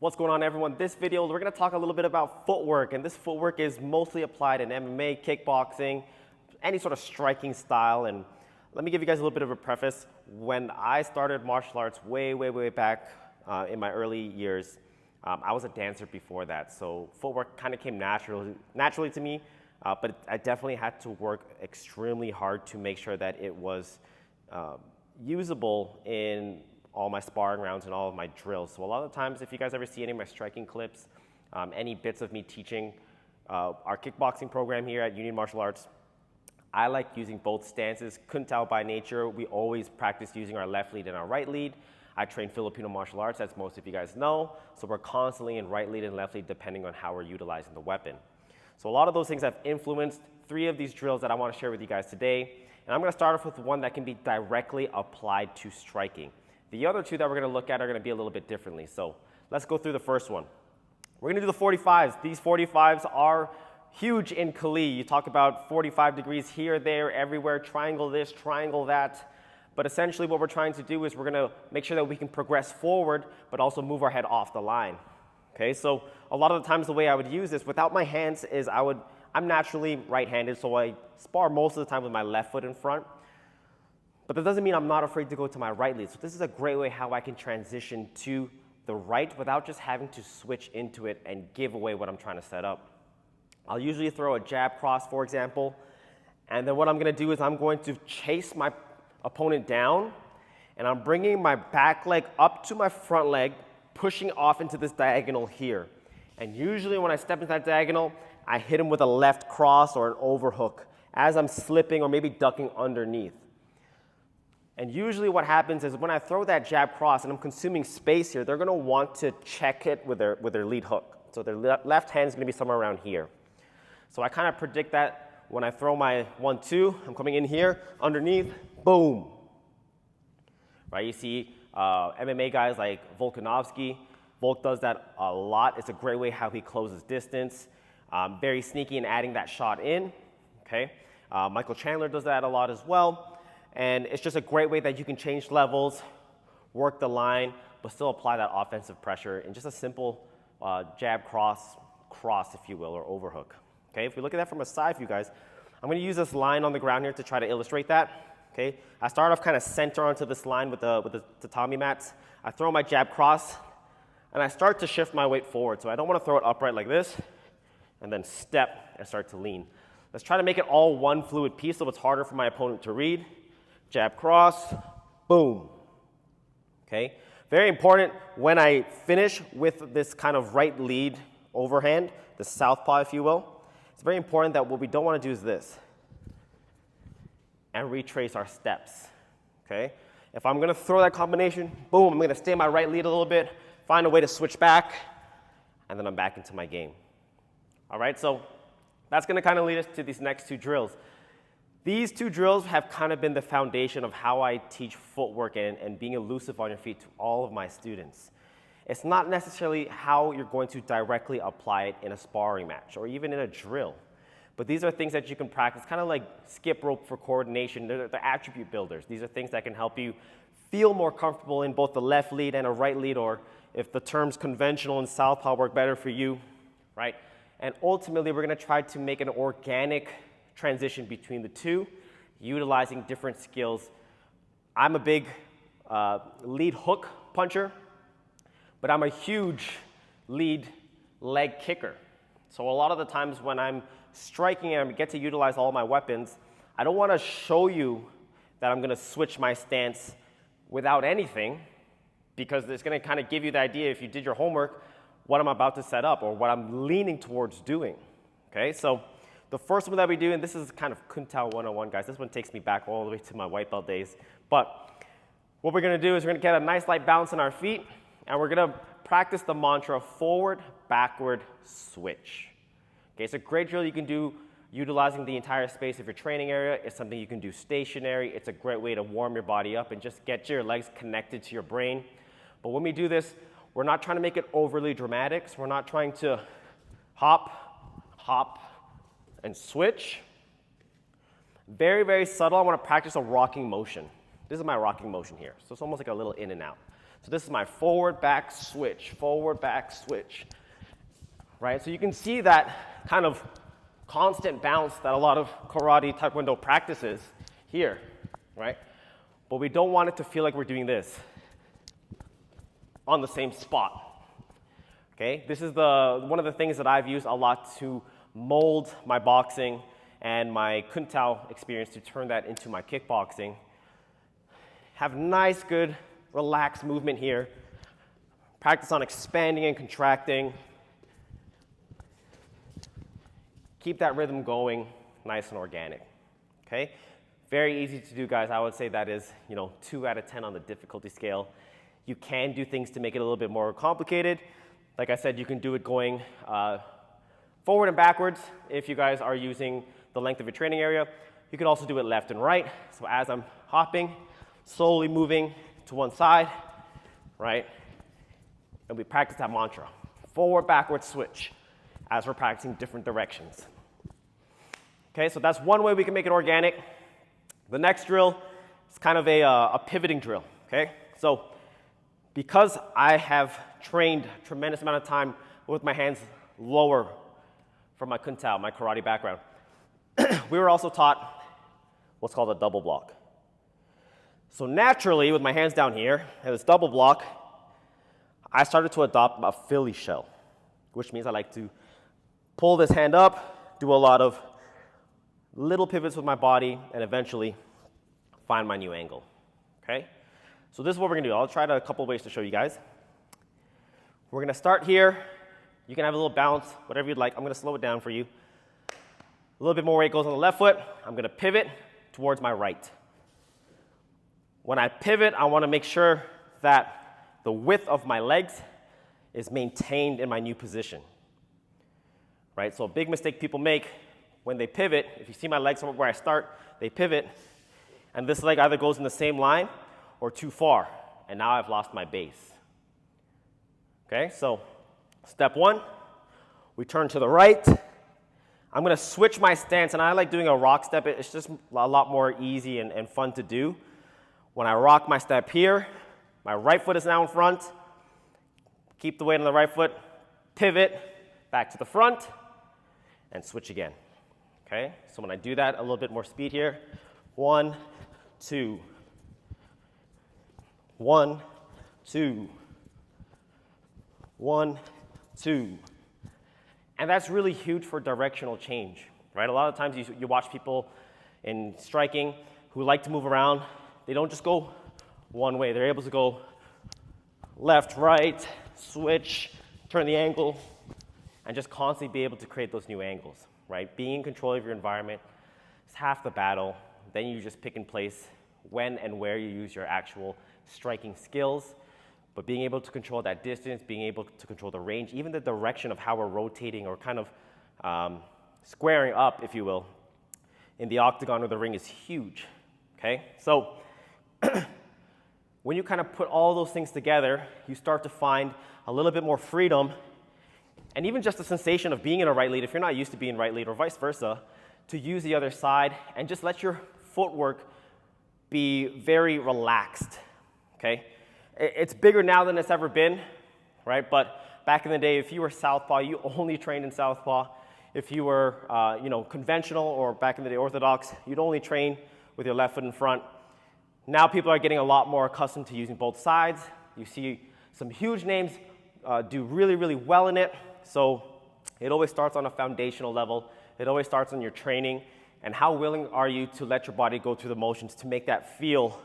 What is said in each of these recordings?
What's going on, everyone? This video, we're going to talk a little bit about footwork, and this footwork is mostly applied in MMA, kickboxing, any sort of striking style. And let me give you guys a little bit of a preface. When I started martial arts way back in my early years, I was a dancer before that, so footwork kind of came naturally to me, but I definitely had to work extremely hard to make sure that it was usable in all my sparring rounds and all of my drills. So a lot of the times, if you guys ever see any of my striking clips, any bits of me teaching our kickboxing program here at Union Martial Arts, I like using both stances. Kun Tao by nature, we always practice using our left lead and our right lead. I train Filipino martial arts, as most of you guys know, so we're constantly in right lead and left lead depending on how we're utilizing the weapon. So a lot of those things have influenced 3 of these drills that I want to share with you guys today. And I'm going to start off with one that can be directly applied to striking. The other 2 that we're going to look at are going to be a little bit differently. So let's go through the first one. We're going to do the 45s. These 45s are huge in Kali. You talk about 45 degrees here, there, everywhere, triangle this, triangle that. But essentially what we're trying to do is we're going to make sure that we can progress forward, but also move our head off the line. Okay, so a lot of the times the way I would use this without my hands is I'm naturally right-handed, so I spar most of the time with my left foot in front. But that doesn't mean I'm not afraid to go to my right lead. So this is a great way how I can transition to the right without just having to switch into it and give away what I'm trying to set up. I'll usually throw a jab cross, for example, and then what I'm going to do is I'm going to chase my opponent down, and I'm bringing my back leg up to my front leg, pushing off into this diagonal here. And usually when I step into that diagonal, I hit him with a left cross or an overhook as I'm slipping or maybe ducking underneath. And usually what happens is when I throw that jab cross and I'm consuming space here, they're going to want to check it with their lead hook. So their left hand is going to be somewhere around here. So I kind of predict that when I throw my 1-2, I'm coming in here, underneath, boom. Right, you see MMA guys like Volkanovski. Volk does that a lot. It's a great way how he closes distance. Very sneaky in adding that shot in. Okay, Michael Chandler does that a lot as well. And it's just a great way that you can change levels, work the line, but still apply that offensive pressure in just a simple jab cross, if you will, or overhook. Okay, if we look at that from a side view, guys, I'm going to use this line on the ground here to try to illustrate that. Okay, I start off kind of center onto this line with the tatami mats. I throw my jab cross, and I start to shift my weight forward. So I don't want to throw it upright like this, and then step and start to lean. Let's try to make it all one fluid piece so it's harder for my opponent to read. Jab cross, boom. Okay, very important when I finish with this kind of right lead overhand, the southpaw, if you will. It's very important that what we don't want to do is this, and retrace our steps. Okay, if I'm going to throw that combination, boom, I'm going to stay in my right lead a little bit, find a way to switch back, and then I'm back into my game. All right, so that's going to kind of lead us to these next 2 drills. These 2 drills have kind of been the foundation of how I teach footwork and being elusive on your feet to all of my students. It's not necessarily how you're going to directly apply it in a sparring match or even in a drill. But these are things that you can practice, kind of like skip rope for coordination. They're attribute builders. These are things that can help you feel more comfortable in both the left lead and a right lead, or if the terms conventional and southpaw work better for you, right? And ultimately, we're going to try to make an organic transition between the 2, utilizing different skills. I'm a big lead hook puncher, but I'm a huge lead leg kicker. So a lot of the times when I'm striking and I get to utilize all my weapons, I don't want to show you that I'm going to switch my stance without anything, because it's going to kind of give you the idea, if you did your homework, what I'm about to set up or what I'm leaning towards doing. Okay, so the first one that we do, and this is kind of Kun Tao 101, guys. This one takes me back all the way to my white belt days. But what we're going to do is we're going to get a nice light bounce on our feet, and we're going to practice the mantra forward, backward, switch. Okay, it's a great drill you can do utilizing the entire space of your training area. It's something you can do stationary. It's a great way to warm your body up and just get your legs connected to your brain. But when we do this, we're not trying to make it overly dramatic. So we're not trying to hop, and switch. Very subtle. I want to practice a rocking motion. This is my rocking motion here. So it's almost like a little in and out. So this is my forward, back, switch, right? So you can see that kind of constant bounce that a lot of karate, taekwondo practices here, right? But we don't want it to feel like we're doing this on the same spot. Okay, this is one of the things that I've used a lot to mold my boxing and my kuntao experience to turn that into my kickboxing. Have nice, good, relaxed movement here. Practice on expanding and contracting. Keep that rhythm going, nice and organic. Okay, very easy to do, guys. I would say that is, 2 out of 10 on the difficulty scale. You can do things to make it a little bit more complicated. Like I said, you can do it going forward and backwards if you guys are using the length of your training area. You can also do it left and right. So as I'm hopping, slowly moving to one side, right? And we practice that mantra. Forward, backward, switch as we're practicing different directions. Okay, so that's one way we can make it organic. The next drill is kind of a pivoting drill, okay? So because I have trained a tremendous amount of time with my hands lower from my kuntao, my karate background, we were also taught what's called a double block. So naturally, with my hands down here and this double block, I started to adopt a Philly shell, which means I like to pull this hand up, do a lot of little pivots with my body, and eventually find my new angle, okay? So this is what we're gonna do. I'll try a couple ways to show you guys. We're gonna start here. You can have a little bounce, whatever you'd like. I'm gonna slow it down for you. A little bit more weight goes on the left foot. I'm gonna pivot towards my right. When I pivot, I wanna make sure that the width of my legs is maintained in my new position, right? So a big mistake people make when they pivot, if you see my legs where I start, they pivot, and this leg either goes in the same line or too far, and now I've lost my base. Okay, so step one, we turn to the right. I'm gonna switch my stance, and I like doing a rock step. It's just a lot more easy and fun to do. When I rock my step here, my right foot is now in front. Keep the weight on the right foot, pivot, back to the front, and switch again. Okay, so when I do that, a little bit more speed here. 1, 2. 1, 2. 1, 2. And that's really huge for directional change, right? A lot of times you watch people in striking who like to move around. They don't just go one way. They're able to go left, right, switch, turn the angle, and just constantly be able to create those new angles, right? Being in control of your environment is half the battle. Then you just pick and place when and where you use your actual striking skills. But being able to control that distance, being able to control the range, even the direction of how we're rotating or kind of squaring up, if you will, in the octagon or the ring is huge, okay? So when you kind of put all those things together, you start to find a little bit more freedom and even just the sensation of being in a right lead, if you're not used to being right lead or vice versa, to use the other side and just let your footwork be very relaxed, okay? It's bigger now than it's ever been, right? But back in the day, if you were southpaw, you only trained in southpaw. If you were, conventional or back in the day orthodox, you'd only train with your left foot in front. Now people are getting a lot more accustomed to using both sides. You see some huge names do really, really well in it. So it always starts on a foundational level. It always starts on your training and how willing are you to let your body go through the motions to make that feel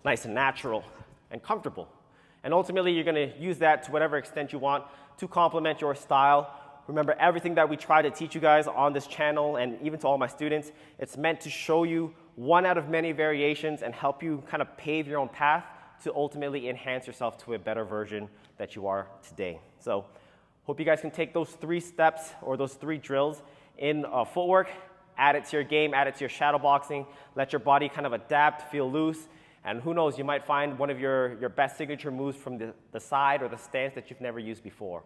nice and natural and comfortable. And ultimately, you're going to use that to whatever extent you want to complement your style. Remember, everything that we try to teach you guys on this channel and even to all my students, it's meant to show you one out of many variations and help you kind of pave your own path to ultimately enhance yourself to a better version that you are today. So hope you guys can take those 3 steps or those 3 drills in footwork, add it to your game, add it to your shadow boxing, let your body kind of adapt, feel loose, and who knows, you might find one of your best signature moves from the side or the stance that you've never used before.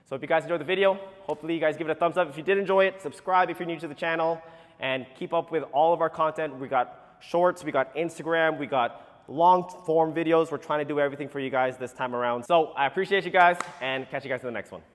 So if you guys enjoyed the video, hopefully you guys give it a thumbs up. If you did enjoy it, subscribe if you're new to the channel, and keep up with all of our content. We got shorts, we got Instagram, we got long form videos. We're trying to do everything for you guys this time around. So I appreciate you guys and catch you guys in the next one.